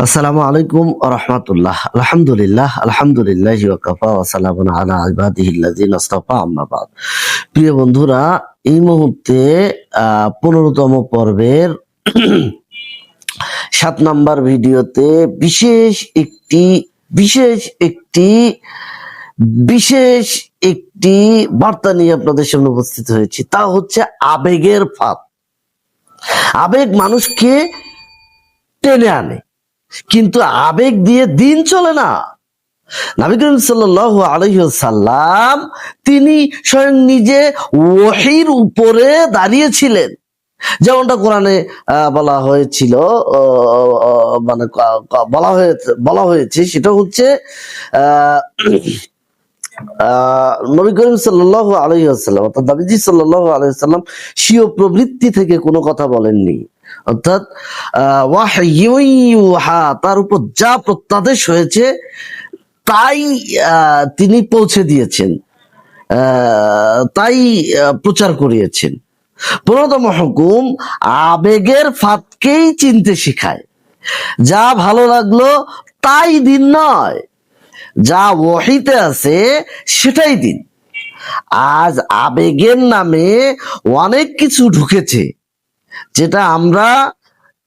আসসালামু আলাইকুম ওয়া রাহমাতুল্লাহ। আলহামদুলিল্লাহ, আলহামদুলিল্লাহি ওয়া কাফা ওয়া সালামুন আলা ইবাদিহিল্লাযিনা ইসতাফা, আম্মা বাদ। প্রিয় বন্ধুরা, এই মুহূর্তে 15তম পর্বের 7 নাম্বার ভিডিওতে বিশেষ একটি বার্তা নিয়ে আপনাদের সামনে উপস্থিত হয়েছি। তা হচ্ছে আবেগের ফাঁদ। আবেগ মানুষকে টেনে আনে, কিন্তু আবেগ দিয়ে দিন চলে না। নবী করিম সাল্লাল্লাহু আলাইহি ওয়াসাল্লাম তিনি স্বয়ং নিজে ওহীর উপরে দাঁড়িয়েছিলেন, যেমনটা কোরআনে বলা হয়েছিল, মানে বলা হয়েছে সেটা হচ্ছে নবী করিম সাল্লাল্লাহু আলাইহি ওয়াসাল্লাম অর্থাৎ নবীজি সাল্লাল্লাহু আলাইহি ওয়াসাল্লাম স্বীয় প্রবৃত্তি থেকে কোনো কথা বলেননি, অর্থাৎ ওয়াহয়ুহা, তার উপর যা প্রত্যাদেশ হয়েছে তাই তিনি পৌঁছে দিয়েছেন, তাই প্রচার করিয়েছেন। 15তম হুকুম আবেগের ফাঁদকেই চিনতে শিখায়। যা ভালো লাগলো তাই দিন নয়, যা ওহীতে আছে সেটাই দিন। আজ আবেগের নামে অনেক কিছু ঢুকেছে যেটা আমরা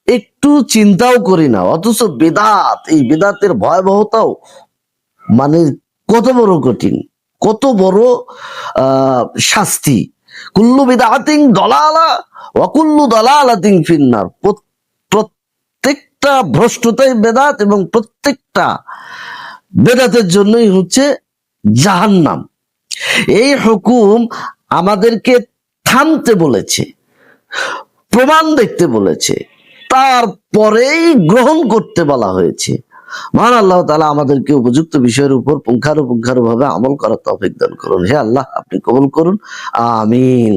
একটু চিন্তাও করি না, অথচ বিদআত, এই বিদআতের ভয়াবহতাও মানে কত বড় কঠিন, কত বড় শাস্তি। কুল্লু বিদআতিন দালালা ওয়া কুল্লু দালালাতিন ফিন্নার। প্রত্যেকটা ভ্রষ্টতাই বেদাত এবং প্রত্যেকটা বেদাতের জন্যই হচ্ছে জাহান্নাম। এই হুকুম আমাদেরকে থামতে বলেছে, প্রমাণ দেখতে বলেছে, তারপরেই গ্রহণ করতে বলা হয়েছে। মহান আল্লাহ তাআলা আমাদেরকে উপযুক্ত বিষয়ের উপর পুঙ্খানুপুঙ্খানুভাবে আমল করার তৌফিক দান করুন। হে আল্লাহ, আপনি কবুল করুন, আমিন।